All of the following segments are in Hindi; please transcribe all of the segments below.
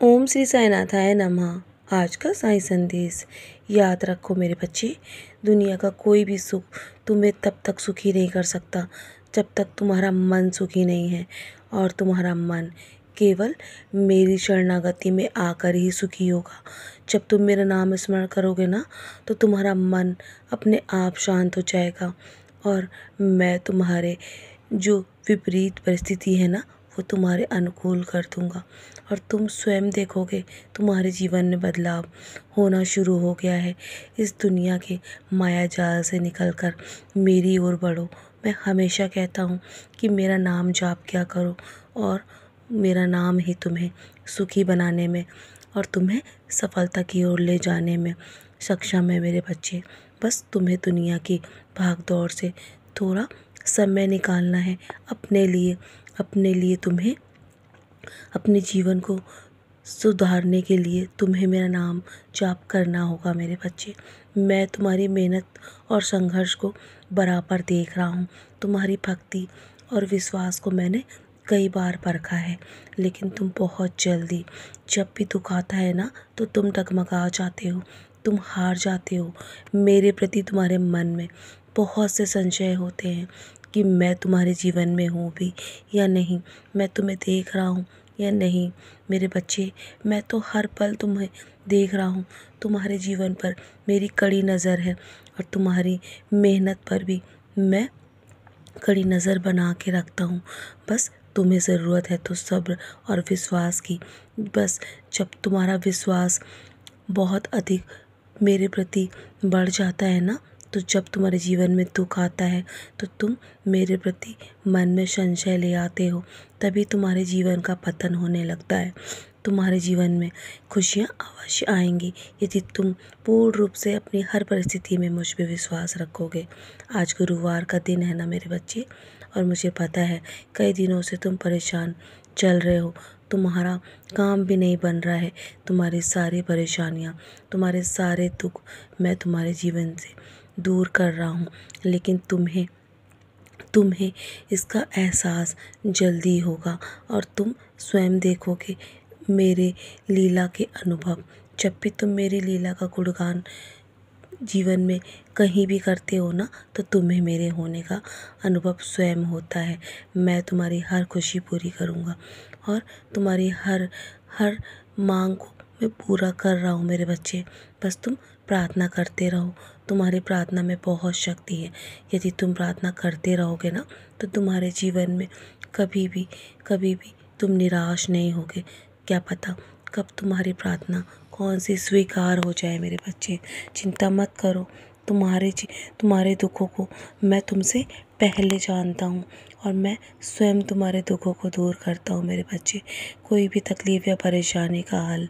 ओम श्री साईनाथाय नमः। आज का साईं संदेश याद रखो मेरे बच्चे, दुनिया का कोई भी सुख तुम्हें तब तक सुखी नहीं कर सकता जब तक तुम्हारा मन सुखी नहीं है। और तुम्हारा मन केवल मेरी शरणागति में आकर ही सुखी होगा। जब तुम मेरा नाम स्मरण करोगे ना, तो तुम्हारा मन अपने आप शांत हो जाएगा और मैं तुम्हारे जो विपरीत परिस्थिति है ना, वो तुम्हारे अनुकूल कर दूंगा। और तुम स्वयं देखोगे तुम्हारे जीवन में बदलाव होना शुरू हो गया है। इस दुनिया के माया जाल से निकलकर मेरी ओर बढ़ो। मैं हमेशा कहता हूँ कि मेरा नाम जाप क्या करो, और मेरा नाम ही तुम्हें सुखी बनाने में और तुम्हें सफलता की ओर ले जाने में सक्षम है मेरे बच्चे। बस तुम्हें दुनिया की भाग दौड़ से थोड़ा समय निकालना है अपने लिए। अपने लिए तुम्हें अपने जीवन को सुधारने के लिए तुम्हें मेरा नाम जाप करना होगा मेरे बच्चे। मैं तुम्हारी मेहनत और संघर्ष को बराबर देख रहा हूँ। तुम्हारी भक्ति और विश्वास को मैंने कई बार परखा है, लेकिन तुम बहुत जल्दी जब भी दुख आता है ना, तो तुम डगमगा जाते हो, तुम हार जाते हो। मेरे प्रति तुम्हारे मन में बहुत से संशय होते हैं कि मैं तुम्हारे जीवन में हूँ भी या नहीं, मैं तुम्हें देख रहा हूँ या नहीं। मेरे बच्चे, मैं तो हर पल तुम्हें देख रहा हूँ। तुम्हारे जीवन पर मेरी कड़ी नज़र है और तुम्हारी मेहनत पर भी मैं कड़ी नज़र बना के रखता हूँ। बस तुम्हें ज़रूरत है तो सब्र और विश्वास की। बस जब तुम्हारा विश्वास बहुत अधिक मेरे प्रति बढ़ जाता है ना, तो जब तुम्हारे जीवन में दुख आता है तो तुम मेरे प्रति मन में संशय ले आते हो, तभी तुम्हारे जीवन का पतन होने लगता है। तुम्हारे जीवन में खुशियाँ अवश्य आएंगी यदि तुम पूर्ण रूप से अपनी हर परिस्थिति में मुझ पे विश्वास रखोगे। आज गुरुवार का दिन है ना मेरे बच्चे, और मुझे पता है कई दिनों से तुम परेशान चल रहे हो। तुम्हारा काम भी नहीं बन रहा है। तुम्हारी सारी परेशानियाँ, तुम्हारे सारे दुख मैं तुम्हारे जीवन से दूर कर रहा हूँ, लेकिन तुम्हें तुम्हें इसका एहसास जल्दी होगा और तुम स्वयं देखोगे मेरे लीला के अनुभव। जब भी तुम मेरी लीला का गुणगान जीवन में कहीं भी करते हो ना, तो तुम्हें मेरे होने का अनुभव स्वयं होता है। मैं तुम्हारी हर खुशी पूरी करूँगा और तुम्हारी हर हर मांग को मैं पूरा कर रहा हूँ मेरे बच्चे। बस तुम प्रार्थना करते रहो। तुम्हारी प्रार्थना में बहुत शक्ति है। यदि तुम प्रार्थना करते रहोगे ना, तो तुम्हारे जीवन में कभी भी तुम निराश नहीं होगे। क्या पता कब तुम्हारी प्रार्थना कौन सी स्वीकार हो जाए मेरे बच्चे। चिंता मत करो। तुम्हारे दुखों को मैं तुमसे पहले जानता हूँ और मैं स्वयं तुम्हारे दुखों को दूर करता हूँ मेरे बच्चे। कोई भी तकलीफ़ या परेशानी का हल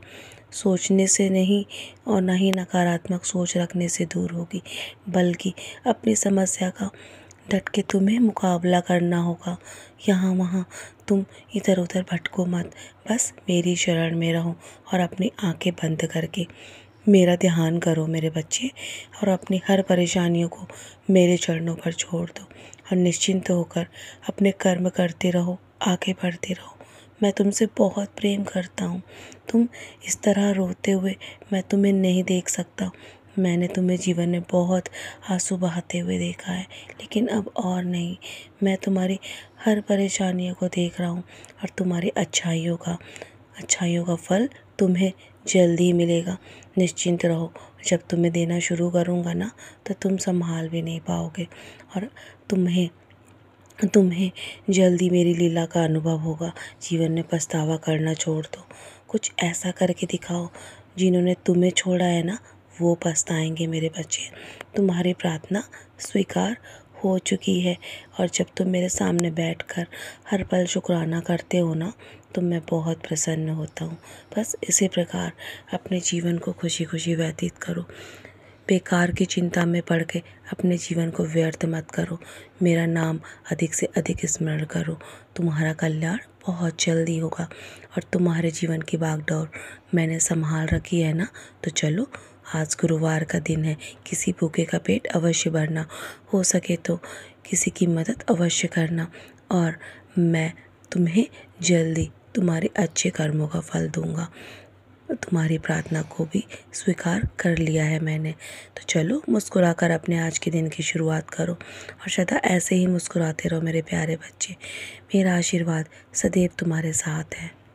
सोचने से नहीं और ना ही नकारात्मक सोच रखने से दूर होगी, बल्कि अपनी समस्या का डट के तुम्हें मुकाबला करना होगा। यहाँ वहाँ तुम इधर उधर भटको मत। बस मेरी शरण में रहो और अपनी आंखें बंद करके मेरा ध्यान करो मेरे बच्चे, और अपनी हर परेशानियों को मेरे चरणों पर छोड़ दो और निश्चिंत होकर अपने कर्म करते रहो, आगे बढ़ते रहो। मैं तुमसे बहुत प्रेम करता हूँ। तुम इस तरह रोते हुए मैं तुम्हें नहीं देख सकता। मैंने तुम्हें जीवन में बहुत आंसू बहाते हुए देखा है, लेकिन अब और नहीं। मैं तुम्हारी हर परेशानियों को देख रहा हूँ और तुम्हारी अच्छाइयों का फल तुम्हें जल्दी ही मिलेगा। निश्चिंत रहो। जब तुम्हें देना शुरू करूँगा ना, तो तुम संभाल भी नहीं पाओगे और तुम्हें तुम्हें जल्दी मेरी लीला का अनुभव होगा। जीवन में पछतावा करना छोड़ दो। कुछ ऐसा करके दिखाओ, जिन्होंने तुम्हें छोड़ा है ना, वो पछताएंगे मेरे बच्चे। तुम्हारी प्रार्थना स्वीकार हो चुकी है और जब तुम मेरे सामने बैठकर हर पल शुक्राना करते हो ना, तो मैं बहुत प्रसन्न होता हूँ। बस इसी प्रकार अपने जीवन को खुशी खुशी व्यतीत करो। बेकार की चिंता में पड़ के अपने जीवन को व्यर्थ मत करो। मेरा नाम अधिक से अधिक स्मरण करो। तुम्हारा कल्याण बहुत जल्दी होगा और तुम्हारे जीवन की बागडोर मैंने संभाल रखी है ना। तो चलो, आज गुरुवार का दिन है। किसी भूखे का पेट अवश्य भरना, हो सके तो किसी की मदद अवश्य करना, और मैं तुम्हें जल्दी तुम्हारे अच्छे कर्मों का फल दूंगा। तुम्हारी प्रार्थना को भी स्वीकार कर लिया है मैंने। तो चलो मुस्कुराकर अपने आज के दिन की शुरुआत करो और सदा ऐसे ही मुस्कुराते रहो मेरे प्यारे बच्चे। मेरा आशीर्वाद सदैव तुम्हारे साथ है।